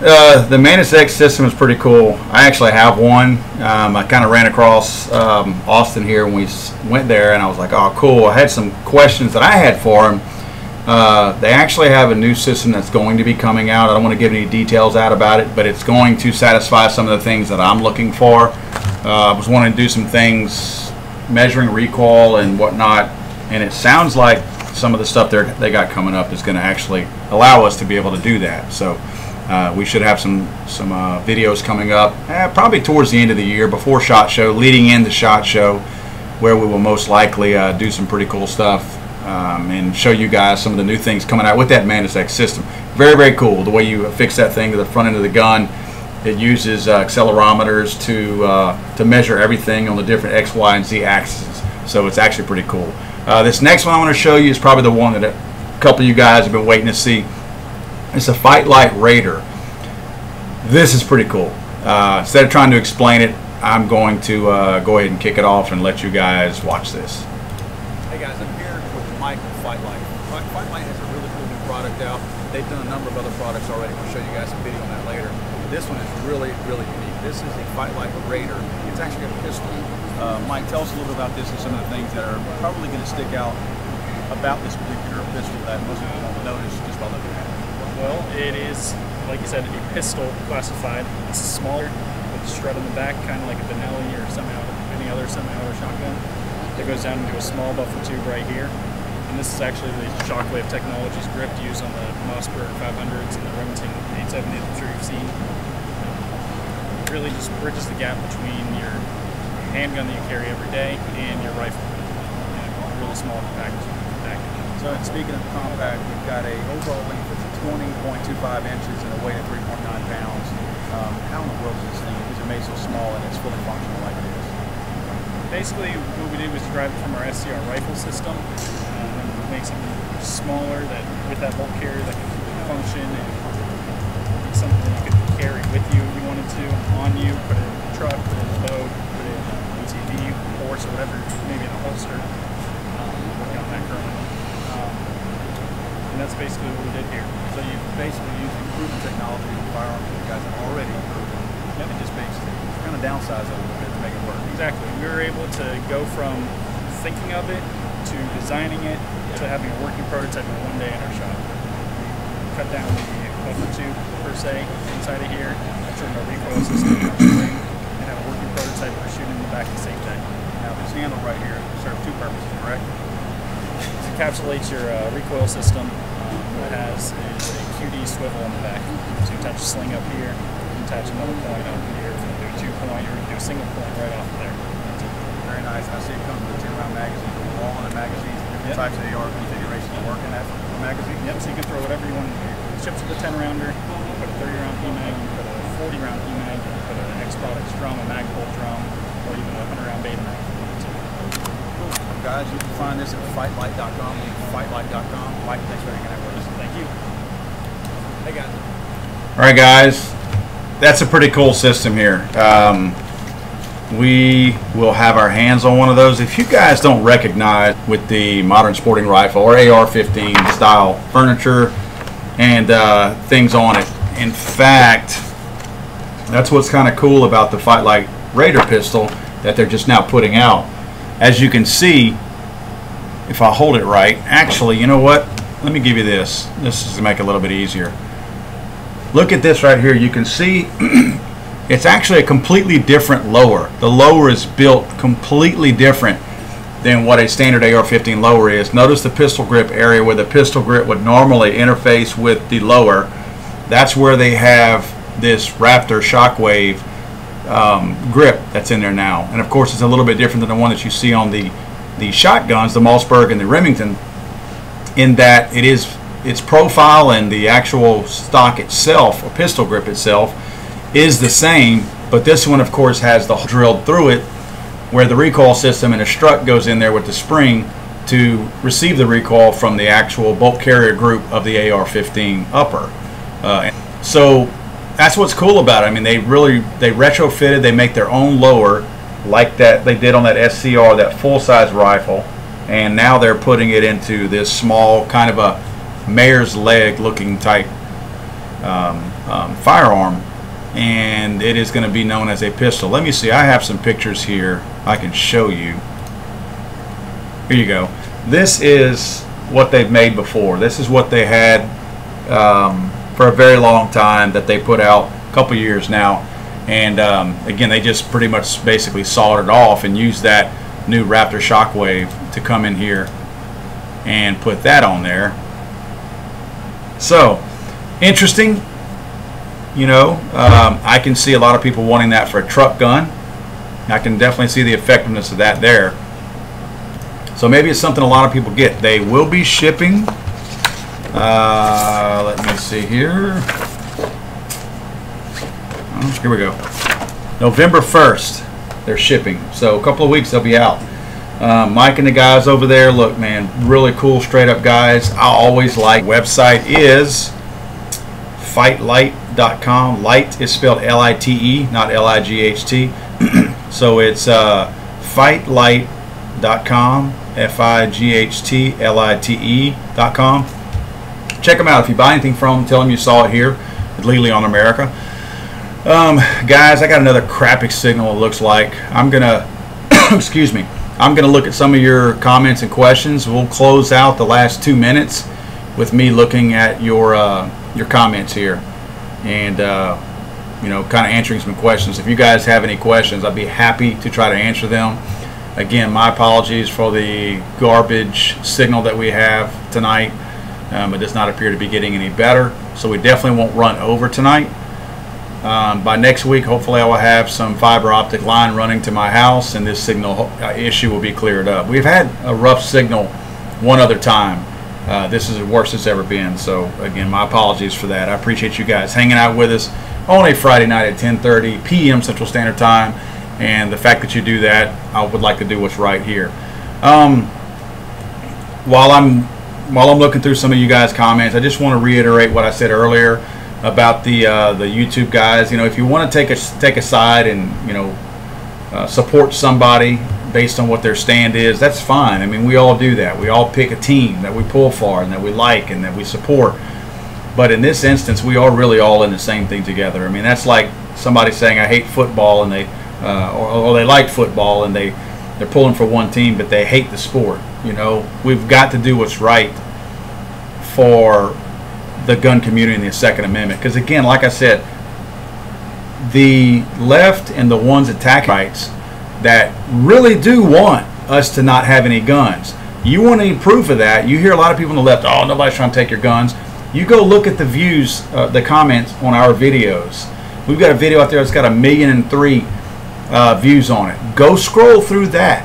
The Mantis X system is pretty cool. I actually have one. I kind of ran across Austin here when we went there, and I was like, oh, cool. I had some questions that I had for him. They actually have a new system that's going to be coming out. I don't want to give any details out about it, but it's going to satisfy some of the things that I'm looking for. I was wanting to do some things, measuring recoil and whatnot, and it sounds like some of the stuff they got coming up is going to actually allow us to be able to do that. So we should have some videos coming up, probably towards the end of the year, before SHOT Show, leading into SHOT Show, where we will most likely do some pretty cool stuff and show you guys some of the new things coming out with that Mantis X system. Very, very cool. The way you fix that thing to the front end of the gun. It uses accelerometers to measure everything on the different X, Y, and Z axes. So it's actually pretty cool. This next one I want to show you is probably the one that a couple of you guys have been waiting to see. It's a FightLite Raider. This is pretty cool. Instead of trying to explain it, I'm going to go ahead and kick it off and let you guys watch this. Hey guys, I'm here with Mike with FightLite. FightLite has a really cool new product out. They've done a number of other products already. I'll show you guys a video on that later. This one is really, really unique. This is a FightLite Raider. It's actually a pistol. Mike, tell us a little bit about this and some of the things that are probably going to stick out about this particular pistol that most people won't notice just by looking at it. Well, it is, like you said, a pistol classified. It's smaller with a strut in the back, kind of like a Benelli or any other semi-auto shotgun. It goes down into a small buffer tube right here. And this is actually the Shockwave Technologies grip used on the Mossberg 500s and the Remington 870 that I'm sure you've seen. Really just bridges the gap between your handgun that you carry every day and your rifle. Really small package. So speaking of compact, we've got a overall length of 20.25 inches and a weight of 3.9 pounds. How in the world is this thing? Is it made so small and it's fully functional like it is? Basically, what we did was drive it from our SCR rifle system and make something smaller that with that bolt carrier that can function and be something that you could carry with you if you wanted to, on you, put it in the truck, put it in the boat, put it in an ATV, horse, or whatever, maybe in a holster. Working on that currently. And that's basically what we did here. So you basically using proven technology and firearms that you guys have already proven. And it just makes it kind of downsize it a little bit to make it work. Exactly. We were able to go from thinking of it to designing it to having a working prototype in one day in our shop. We cut down the buffer tube per se inside of here, turned our recoil system and have a working prototype for shooting in the back the same day. Now this handle right here serves two purposes, correct? It encapsulates your recoil system. What it has is a QD swivel on the back. So you attach a sling up here, you attach another point up here. If you do a 2-point, or you can do a single point right off of there. Very nice. I see it comes with a 10-round magazine, all in the magazines, different types of AR configurations work in that magazine. Yep, so you can throw whatever you want in here. It ships with a 10-rounder, you put a 30-round PMag, you put a 40-round PMag, you put an X Products drum, a mag bolt drum, or even a 100-round beta mag. Guys, you can find this at FightLite.com, FightLite.com. Mike, thanks for hanging out with us. Thank you. Hey guys. All right, guys, that's a pretty cool system here. We will have our hands on one of those. If you guys don't recognize with the modern sporting rifle or AR-15 style furniture and things on it, in fact, that's what's kind of cool about the FightLite Raider pistol that they're just now putting out. As you can see, if I hold it right, actually, you know what? Let me give you this. This is to make it a little bit easier. Look at this right here. You can see it's actually a completely different lower. The lower is built completely different than what a standard AR-15 lower is. Notice the pistol grip area where the pistol grip would normally interface with the lower. That's where they have this Raptor Shockwave grip that's in there now, and of course it's a little bit different than the one that you see on the shotguns, the Mossberg and the Remington, in that its profile and the actual stock itself, or pistol grip itself, is the same, but this one of course has the hole drilled through it where the recoil system and a strut goes in there with the spring to receive the recoil from the actual bolt carrier group of the AR-15 upper. So that's what's cool about it. I mean, they retrofitted, they make their own lower like that they did on that SCR, that full-size rifle, and now they're putting it into this small kind of a mare's leg looking type firearm, and it is going to be known as a pistol. Let me see. I have some pictures here I can show you. Here you go. This is what they've made before. This is what they had for a very long time that they put out a couple years now. And again, they just pretty much basically sawed it off and used that new Raptor Shockwave to come in here and put that on there. So interesting. You know, I can see a lot of people wanting that for a truck gun. I can definitely see the effectiveness of that there. So maybe it's something a lot of people get. They will be shipping. Let me see here. Oh, here we go. November 1st, they're shipping. So a couple of weeks they'll be out. Mike and the guys over there, look, man, really cool, straight up guys. I always like. Website is FightLite.com. Light is spelled L-I-T-E, not L-I-G-H-T. So it's FightLite.com, F-I-G-H-T-L-I-T-E.com. Check them out. If you buy anything from them, tell them you saw it here at Legally on America. Guys, I got another crappy signal, it looks like. I'm gonna excuse me, I'm gonna look at some of your comments and questions. We'll close out the last 2 minutes with me looking at your comments here, and you know, kind of answering some questions. If you guys have any questions, I'd be happy to try to answer them. Again, my apologies for the garbage signal that we have tonight. It does not appear to be getting any better, so we definitely won't run over tonight. By next week, hopefully I will have some fiber optic line running to my house, and this signal issue will be cleared up. We've had a rough signal one other time. This is the worst it's ever been, so again, my apologies for that. I appreciate you guys hanging out with us on a Friday night at 10:30 p.m. Central Standard Time, and the fact that you do that, I would like to do what's right here. While I'm looking through some of you guys' comments, I just want to reiterate what I said earlier about the YouTube guys. You know, if you want to take a side and, you know, support somebody based on what their stand is, that's fine. I mean, we all do that. We all pick a team that we pull for and that we like and that we support. But in this instance, we are really all in the same thing together. I mean, that's like somebody saying I hate football, and they or they like football, and they're pulling for one team, but they hate the sport. You know, we've got to do what's right for the gun community and the Second Amendment. Because again, like I said, the left and the ones attacking rights that really do want us to not have any guns. You want any proof of that? You hear a lot of people on the left, oh, nobody's trying to take your guns. You go look at the views, the comments on our videos. We've got a video out there that's got 1,000,003 views on it. Go scroll through that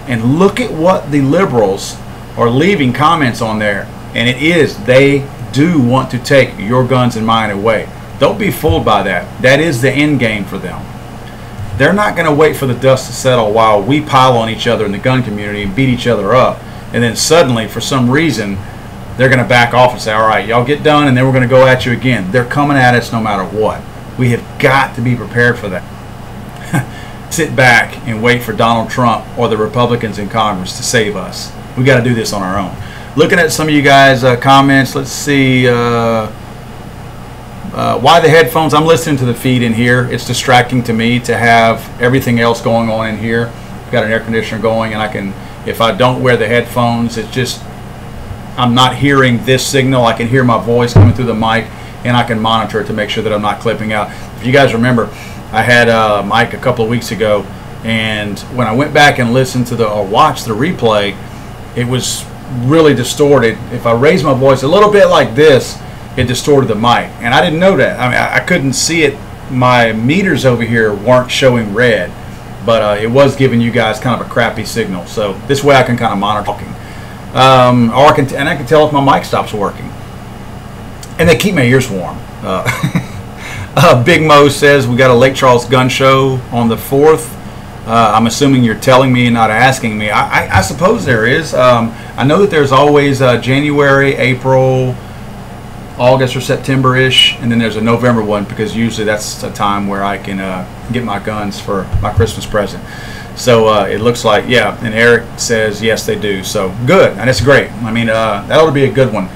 and look at what the liberals are leaving comments on there. And it is, they do want to take your guns and mine away. Don't be fooled by that. That is the end game for them. They're not going to wait for the dust to settle while we pile on each other in the gun community and beat each other up, and then suddenly, for some reason, they're going to back off and say, all right, y'all get done, and then we're going to go at you again. They're coming at us no matter what. We have got to be prepared for that. Sit back and wait for Donald Trump or the Republicans in Congress to save us. We got to do this on our own. Looking at some of you guys' comments, let's see. Why the headphones? I'm listening to the feed in here. It's distracting to me to have everything else going on in here. I've got an air conditioner going, and I can, if I don't wear the headphones, it's just, I'm not hearing this signal. I can hear my voice coming through the mic, and I can monitor it to make sure that I'm not clipping out. If you guys remember, I had a mic a couple of weeks ago, and when I went back and listened to or watched the replay, it was really distorted. If I raised my voice a little bit like this, it distorted the mic, and I didn't know that. I mean, I couldn't see it. My meters over here weren't showing red, but it was giving you guys kind of a crappy signal. So this way I can kind of monitor talking, or I can tell if my mic stops working, and they keep my ears warm. Big Mo says we got a Lake Charles gun show on the 4th. I'm assuming you're telling me and not asking me. I suppose there is. I know that there's always January, April, August or September-ish, and then there's a November one, because usually that's a time where I can get my guns for my Christmas present. So it looks like, yeah, and Eric says yes, they do. So good, and it's great. I mean, that ought to be a good one.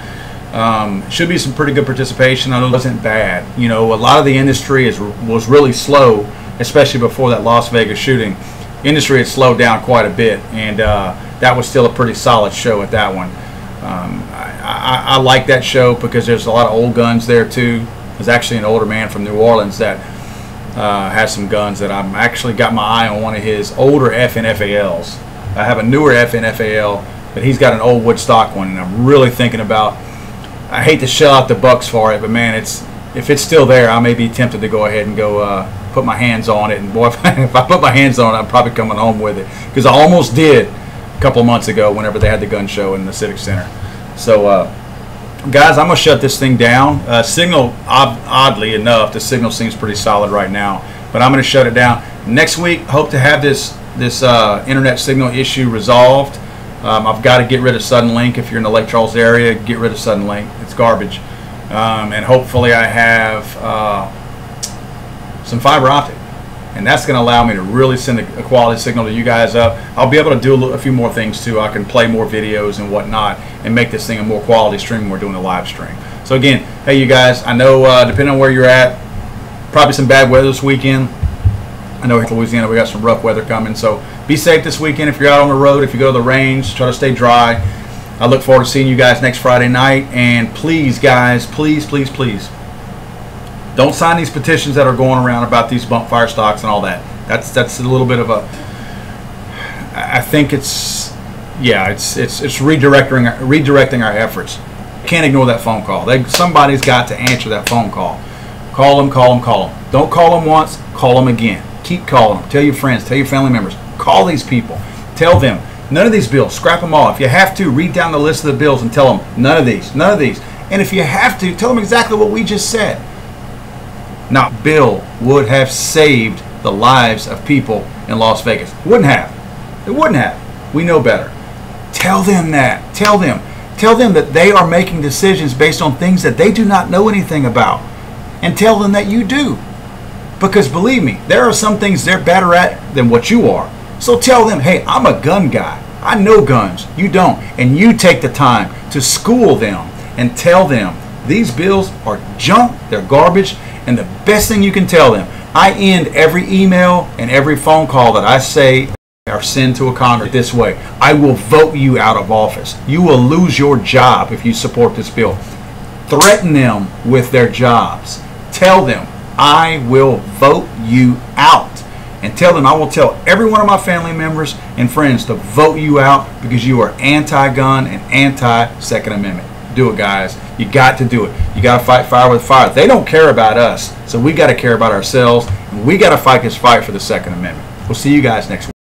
Should be some pretty good participation. I know it wasn't bad. You know, a lot of the industry was really slow, especially before that Las Vegas shooting. Industry had slowed down quite a bit, and that was still a pretty solid show at that one. I like that show because there's a lot of old guns there too. There's actually an older man from New Orleans that has some guns that I'm actually got my eye on one of his older FNFALs. I have a newer FNFAL, but he's got an old wood stock one, and I'm really thinking about. I hate to shell out the bucks for it, but man, if it's still there, I may be tempted to go ahead and go put my hands on it. And boy, if I put my hands on it, I'm probably coming home with it, because I almost did a couple of months ago whenever they had the gun show in the Civic Center. So, guys, I'm gonna shut this thing down. Signal, oddly enough, the signal seems pretty solid right now, but I'm gonna shut it down. Next week, hope to have this internet signal issue resolved. I've got to get rid of Suddenlink. If you're in the Lake Charles area, get rid of Suddenlink. It's garbage. And hopefully I have some fiber optic. And that's going to allow me to really send a quality signal to you guys up. I'll be able to do a few more things too. I can play more videos and whatnot and make this thing a more quality stream when we're doing a live stream. So again, hey you guys, I know depending on where you're at, probably some bad weather this weekend. I know here in Louisiana we got some rough weather coming, so be safe this weekend if you're out on the road. If you go to the range, try to stay dry. I look forward to seeing you guys next Friday night. And please, guys, please, please, please, don't sign these petitions that are going around about these bump fire stocks and all that. That's a little bit of a. I think it's redirecting our efforts. Can't ignore that phone call. Somebody's got to answer that phone call. Call them, call them, call them. Don't call them once. Call them again. Keep calling them. Tell your friends. Tell your family members. Call these people. Tell them none of these bills. Scrap them all. If you have to, read down the list of the bills and tell them none of these. None of these. And if you have to, tell them exactly what we just said. Not bill would have saved the lives of people in Las Vegas. Wouldn't have. It wouldn't have. We know better. Tell them that. Tell them. Tell them that they are making decisions based on things that they do not know anything about. And tell them that you do. Because believe me, there are some things they're better at than what you are. So tell them, hey, I'm a gun guy. I know guns. You don't. And you take the time to school them and tell them these bills are junk, they're garbage, and the best thing you can tell them, I end every email and every phone call that I say or send to a Congress this way. I will vote you out of office. You will lose your job if you support this bill. Threaten them with their jobs. Tell them, I will vote you out. And tell them I will tell every one of my family members and friends to vote you out because you are anti-gun and anti-Second Amendment. Do it, guys. You got to do it. You got to fight fire with fire. They don't care about us, so we got to care about ourselves. And we got to fight this fight for the Second Amendment. We'll see you guys next week.